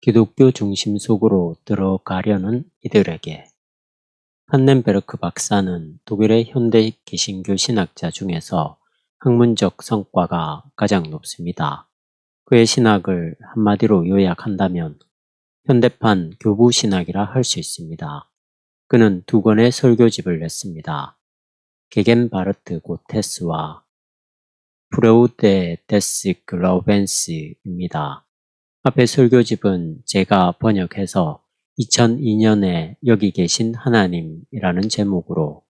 기독교 중심 속으로 들어가려는 이들에게 판넨베르크 박사는 독일의 현대 개신교 신학자 중에서 학문적 성과가 가장 높습니다. 그의 신학을 한마디로 요약한다면 현대판 교부 신학이라 할 수 있습니다. 그는 두 권의 설교집을 냈습니다. 게겐바르트 고테스와 프레우데 데스 글라우벤스입니다. 앞의 설교집은 제가 번역해서 2002년에 여기 계신 하나님이라는 제목으로,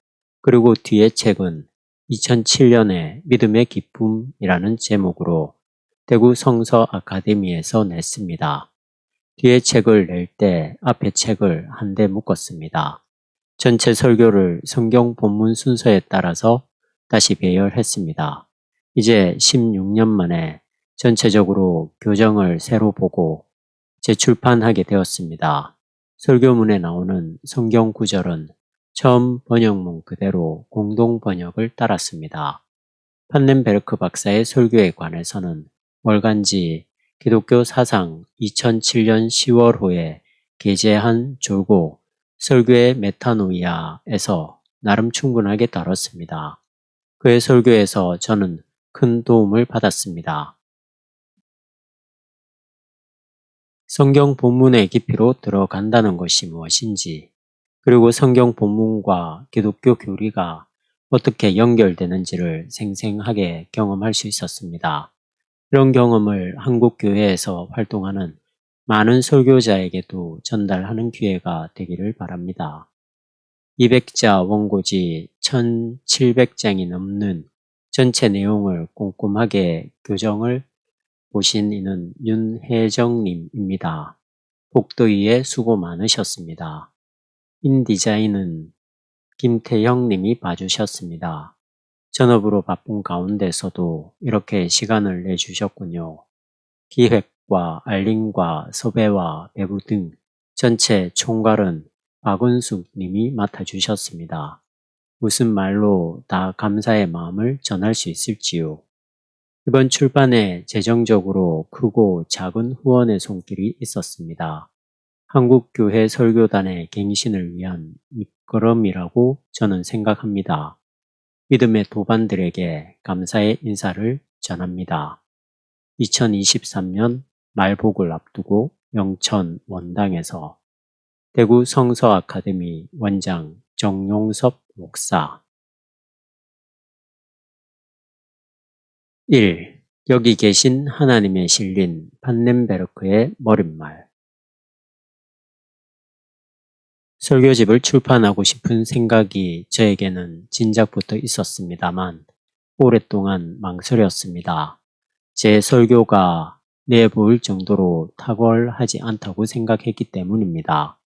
그리고 뒤의 책은 2007년에 믿음의 기쁨이라는 제목으로 대구 성서 아카데미에서 냈습니다. 뒤의 책을 낼 때 앞의 책을 한데 묶었습니다. 전체 설교를 성경 본문 순서에 따라서 다시 배열했습니다. 이제 16년 만에 전체적으로 교정을 새로 보고 재출판하게 되었습니다. 설교문에 나오는 성경 구절은 처음 번역문 그대로 공동 번역을 따랐습니다. 판넨베르크 박사의 설교에 관해서는 월간지 기독교 사상 2007년 10월호에 게재한 졸고 설교의 메타노이아에서 나름 충분하게 다뤘습니다. 그의 설교에서 저는 큰 도움을 받았습니다. 성경 본문의 깊이로 들어간다는 것이 무엇인지, 그리고 성경 본문과 기독교 교리가 어떻게 연결되는지를 생생하게 경험할 수 있었습니다. 이런 경험을 한국 교회에서 활동하는 많은 설교자에게도 전달하는 기회가 되기를 바랍니다. 200자 원고지 1700장이 넘는 전체 내용을 꼼꼼하게 교정을 보신 이는 윤혜정님입니다. 복도위에 수고 많으셨습니다. 인디자인은 김태형님이 봐주셨습니다. 전업으로 바쁜 가운데서도 이렇게 시간을 내주셨군요. 기획과 알림과 섭외와 배부 등 전체 총괄은 박은숙 님이 맡아주셨습니다. 무슨 말로 다 감사의 마음을 전할 수 있을지요. 이번 출판에 재정적으로 크고 작은 후원의 손길이 있었습니다. 한국교회 설교단의 갱신을 위한 밑거름이라고 저는 생각합니다. 믿음의 도반들에게 감사의 인사를 전합니다. 2023년 말복을 앞두고 영천 원당에서 대구 성서 아카데미 원장 정용섭 목사. 1. 여기 계신 하나님에 실린 판넨베르크의 머릿말. 설교집을 출판하고 싶은 생각이 저에게는 진작부터 있었습니다만 오랫동안 망설였습니다. 제 설교가 내보일 정도로 탁월하지 않다고 생각했기 때문입니다.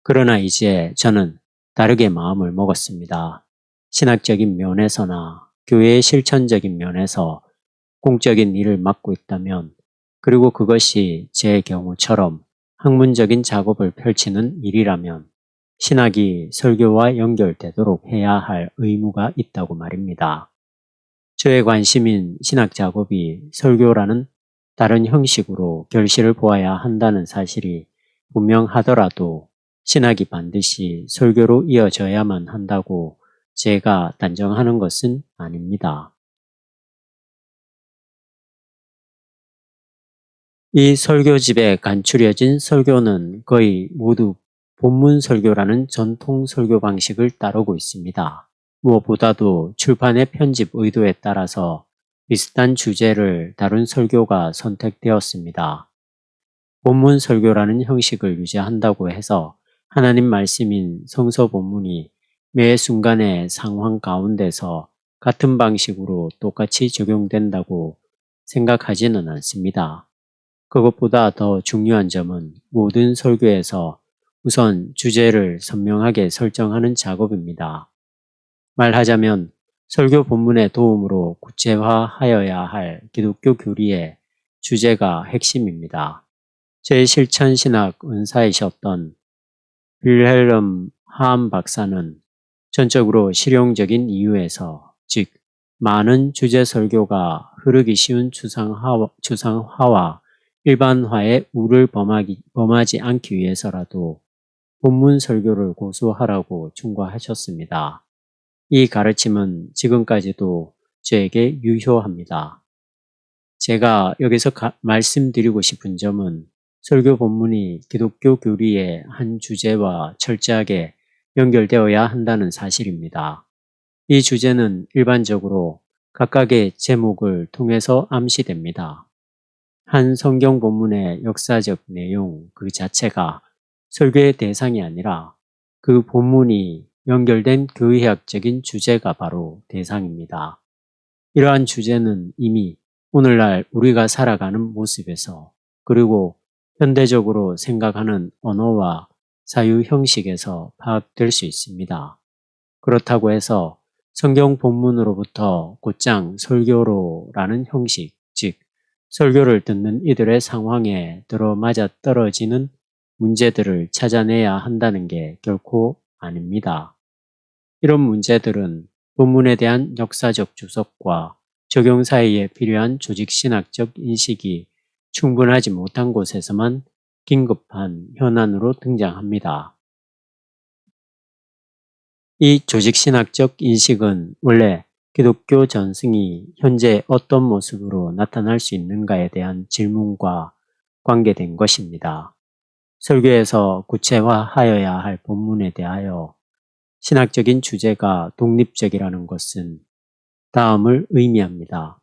그러나 이제 저는 다르게 마음을 먹었습니다. 신학적인 면에서나 교회의 실천적인 면에서 공적인 일을 맡고 있다면, 그리고 그것이 제 경우처럼 학문적인 작업을 펼치는 일이라면 신학이 설교와 연결되도록 해야 할 의무가 있다고 말입니다. 저의 관심인 신학 작업이 설교라는 다른 형식으로 결실을 보아야 한다는 사실이 분명하더라도 신학이 반드시 설교로 이어져야만 한다고 제가 단정하는 것은 아닙니다. 이 설교집에 간추려진 설교는 거의 모두 본문 설교라는 전통 설교 방식을 따르고 있습니다. 무엇보다도 출판의 편집 의도에 따라서 비슷한 주제를 다룬 설교가 선택되었습니다. 본문 설교라는 형식을 유지한다고 해서 하나님 말씀인 성서 본문이 매 순간의 상황 가운데서 같은 방식으로 똑같이 적용된다고 생각하지는 않습니다. 그것보다 더 중요한 점은 모든 설교에서 우선 주제를 선명하게 설정하는 작업입니다. 말하자면 설교 본문의 도움으로 구체화하여야 할 기독교 교리의 주제가 핵심입니다. 제 실천신학 은사이셨던 윌헬름 하암 박사는 전적으로 실용적인 이유에서, 즉 많은 주제 설교가 흐르기 쉬운 추상화와 일반화의 우를 범하지 않기 위해서라도 본문 설교를 고수하라고 충고하셨습니다. 이 가르침은 지금까지도 저에게 유효합니다. 제가 여기서 말씀드리고 싶은 점은 설교 본문이 기독교 교리의 한 주제와 철저하게 연결되어야 한다는 사실입니다. 이 주제는 일반적으로 각각의 제목을 통해서 암시됩니다. 한 성경 본문의 역사적 내용 그 자체가 설교의 대상이 아니라 그 본문이 연결된 교회학적인 주제가 바로 대상입니다. 이러한 주제는 이미 오늘날 우리가 살아가는 모습에서 그리고 현대적으로 생각하는 언어와 사유 형식에서 파악될 수 있습니다. 그렇다고 해서 성경 본문으로부터 곧장 설교로라는 형식, 즉 설교를 듣는 이들의 상황에 들어맞아 떨어지는 문제들을 찾아내야 한다는 게 결코 아닙니다. 이런 문제들은 본문에 대한 역사적 주석과 적용 사이에 필요한 조직신학적 인식이 충분하지 못한 곳에서만 긴급한 현안으로 등장합니다. 이 조직신학적 인식은 원래 기독교 전승이 현재 어떤 모습으로 나타날 수 있는가에 대한 질문과 관계된 것입니다. 설교에서 구체화하여야 할 본문에 대하여 신학적인 주제가 독립적이라는 것은 다음을 의미합니다.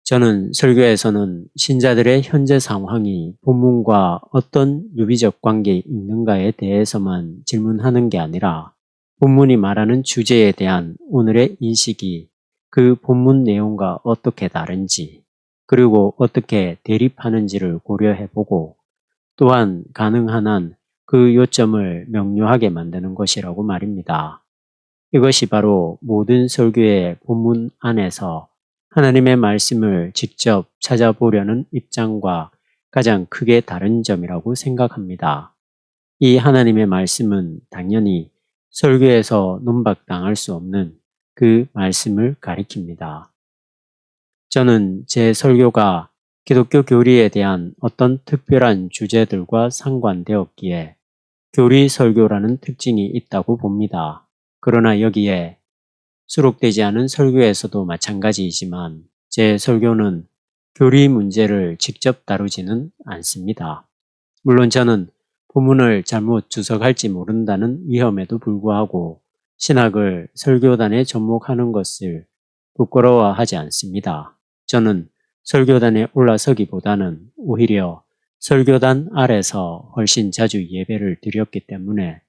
저는 설교에서는 신자들의 현재 상황이 본문과 어떤 유비적 관계에 있는가에 대해서만 질문하는 게 아니라 본문이 말하는 주제에 대한 오늘의 인식이 그 본문 내용과 어떻게 다른지 그리고 어떻게 대립하는지를 고려해보고 또한 가능한 한 그 요점을 명료하게 만드는 것이라고 말입니다. 이것이 바로 모든 설교의 본문 안에서 하나님의 말씀을 직접 찾아보려는 입장과 가장 크게 다른 점이라고 생각합니다. 이 하나님의 말씀은 당연히 설교에서 논박당할 수 없는 그 말씀을 가리킵니다. 저는 제 설교가 기독교 교리에 대한 어떤 특별한 주제들과 상관되었기에 교리 설교라는 특징이 있다고 봅니다. 그러나 여기에 수록되지 않은 설교에서도 마찬가지이지만 제 설교는 교리 문제를 직접 다루지는 않습니다. 물론 저는 본문을 잘못 주석할지 모른다는 위험에도 불구하고 신학을 설교단에 접목하는 것을 부끄러워하지 않습니다. 저는 설교단에 올라서기보다는 오히려 설교단 아래서 훨씬 자주 예배를 드렸기 때문에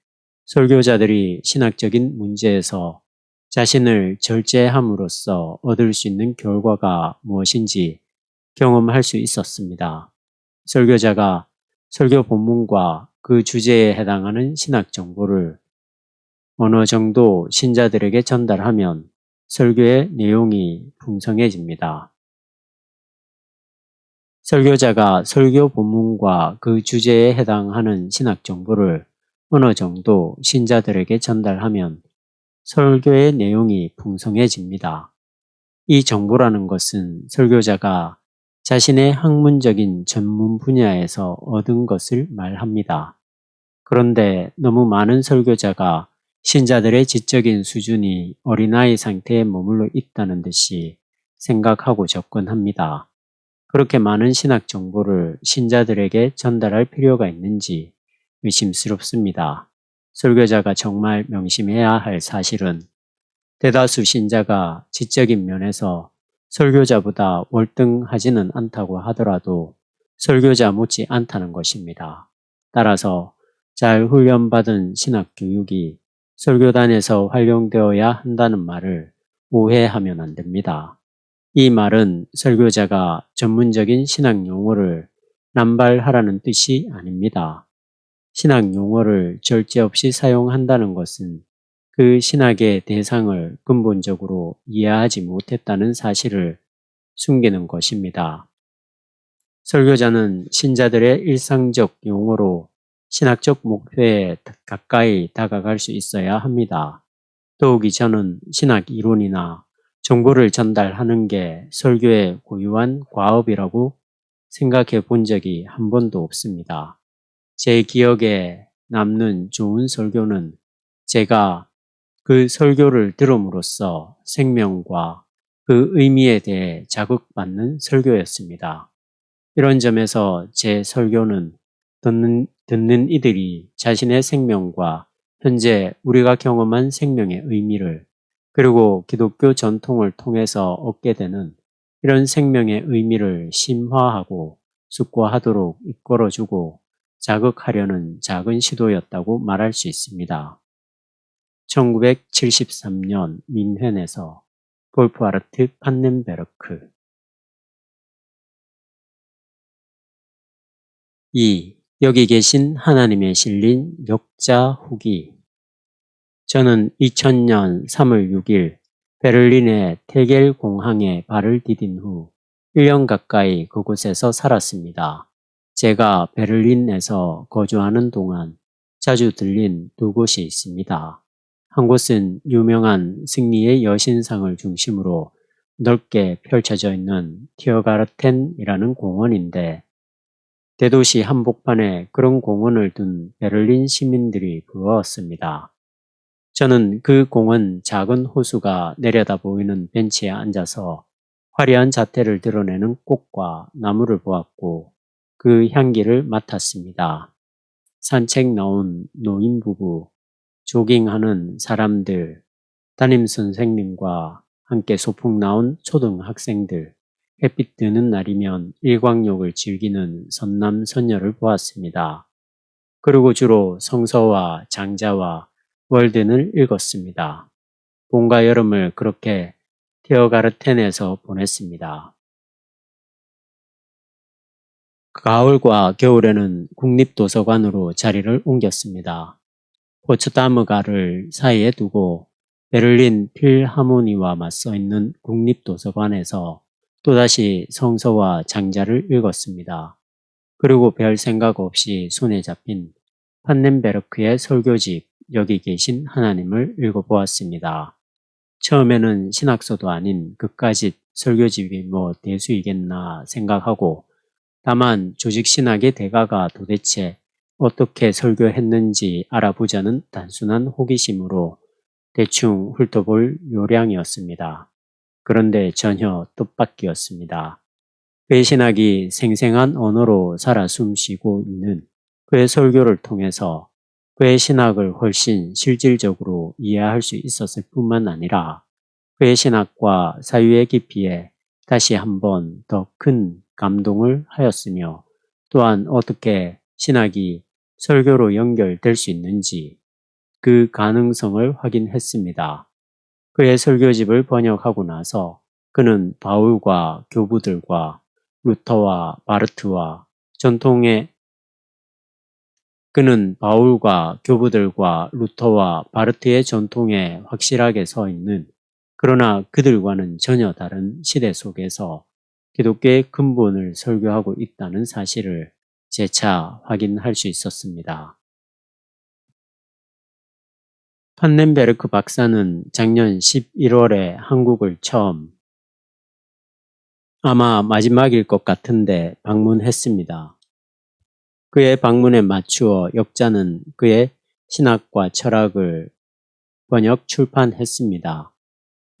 설교자들이 신학적인 문제에서 자신을 절제함으로써 얻을 수 있는 결과가 무엇인지 경험할 수 있었습니다. 설교자가 설교 본문과 그 주제에 해당하는 신학 정보를 어느 정도 신자들에게 전달하면 설교의 내용이 풍성해집니다. 설교자가 설교 본문과 그 주제에 해당하는 신학 정보를 어느 정도 신자들에게 전달하면 설교의 내용이 풍성해집니다. 이 정보라는 것은 설교자가 자신의 학문적인 전문 분야에서 얻은 것을 말합니다. 그런데 너무 많은 설교자가 신자들의 지적인 수준이 어린아이 상태에 머물러 있다는 듯이 생각하고 접근합니다. 그렇게 많은 신학 정보를 신자들에게 전달할 필요가 있는지 의심스럽습니다. 설교자가 정말 명심해야 할 사실은 대다수 신자가 지적인 면에서 설교자보다 월등하지는 않다고 하더라도 설교자 못지 않다는 것입니다. 따라서 잘 훈련받은 신학 교육이 설교단에서 활용되어야 한다는 말을 오해하면 안 됩니다. 이 말은 설교자가 전문적인 신학 용어를 남발하라는 뜻이 아닙니다. 신학 용어를 절제 없이 사용한다는 것은 그 신학의 대상을 근본적으로 이해하지 못했다는 사실을 숨기는 것입니다. 설교자는 신자들의 일상적 용어로 신학적 목표에 가까이 다가갈 수 있어야 합니다. 더욱이 저는 신학 이론이나 정보를 전달하는 게 설교의 고유한 과업이라고 생각해 본 적이 한 번도 없습니다. 제 기억에 남는 좋은 설교는 제가 그 설교를 들음으로써 생명과 그 의미에 대해 자극받는 설교였습니다. 이런 점에서 제 설교는 듣는 이들이 자신의 생명과 현재 우리가 경험한 생명의 의미를 그리고 기독교 전통을 통해서 얻게 되는 이런 생명의 의미를 심화하고 숙고하도록 이끌어주고 자극하려는 작은 시도였다고 말할 수 있습니다. 1973년 민헨에서 볼프하르트 판넨베르크 2. 여기 계신 하나님의 실린 역자 후기 저는 2000년 3월 6일 베를린의 테겔 공항에 발을 디딘 후 1년 가까이 그곳에서 살았습니다. 제가 베를린에서 거주하는 동안 자주 들린 두 곳이 있습니다. 한 곳은 유명한 승리의 여신상을 중심으로 넓게 펼쳐져 있는 티어가르텐이라는 공원인데 대도시 한복판에 그런 공원을 둔 베를린 시민들이 부러웠습니다. 저는 그 공원 작은 호수가 내려다 보이는 벤치에 앉아서 화려한 자태를 드러내는 꽃과 나무를 보았고 그 향기를 맡았습니다. 산책 나온 노인 부부, 조깅하는 사람들, 담임 선생님과 함께 소풍 나온 초등학생들, 햇빛 드는 날이면 일광욕을 즐기는 선남 선녀를 보았습니다. 그리고 주로 성서와 장자와 월든을 읽었습니다. 봄과 여름을 그렇게 티어가르텐에서 보냈습니다. 가을과 겨울에는 국립도서관으로 자리를 옮겼습니다. 포츠다무가를 사이에 두고 베를린 필하모니와 맞서 있는 국립도서관에서 또다시 성서와 장자를 읽었습니다. 그리고 별 생각 없이 손에 잡힌 판넨베르크의 설교집 여기 계신 하나님을 읽어보았습니다. 처음에는 신학서도 아닌 그까짓 설교집이 뭐 대수이겠나 생각하고 다만 조직신학의 대가가 도대체 어떻게 설교했는지 알아보자는 단순한 호기심으로 대충 훑어볼 요량이었습니다. 그런데 전혀 뜻밖이었습니다. 그의 신학이 생생한 언어로 살아 숨쉬고 있는 그의 설교를 통해서 그의 신학을 훨씬 실질적으로 이해할 수 있었을 뿐만 아니라 그의 신학과 사유의 깊이에 다시 한번 더 큰 감동을 하였으며 또한 어떻게 신학이 설교로 연결될 수 있는지 그 가능성을 확인했습니다. 그의 설교집을 번역하고 나서 그는 바울과 교부들과 루터와 바르트와 전통의 그는 바울과 교부들과 루터와 바르트의 전통에 확실하게 서 있는 그러나 그들과는 전혀 다른 시대 속에서 기독교의 근본을 설교하고 있다는 사실을 재차 확인할 수 있었습니다. 판넨베르크 박사는 작년 11월에 한국을 처음 아마 마지막일 것 같은데 방문했습니다. 그의 방문에 맞추어 역자는 그의 신학과 철학을 번역 출판했습니다.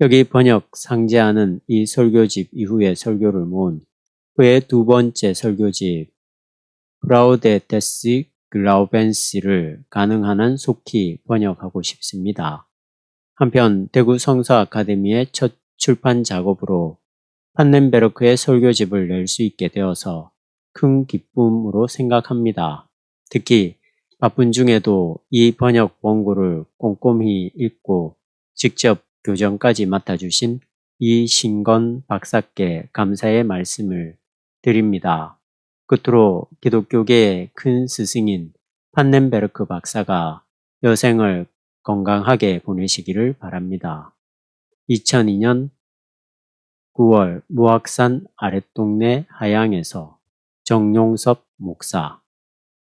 여기 번역 상제하는 이 설교집 이후의 설교를 모은 그의 두 번째 설교집 프라우데 데스 글라우벤시를 가능한 한 속히 번역하고 싶습니다. 한편 대구 성서 아카데미의 첫 출판 작업으로 판넨베르크의 설교집을 낼 수 있게 되어서 큰 기쁨으로 생각합니다. 특히 바쁜 중에도 이 번역 원고를 꼼꼼히 읽고 직접 교정까지 맡아주신 이신건 박사께 감사의 말씀을 드립니다. 끝으로 기독교계의 큰 스승인 판넨베르크 박사가 여생을 건강하게 보내시기를 바랍니다. 2002년 9월 무악산 아랫동네 하양에서 정용섭 목사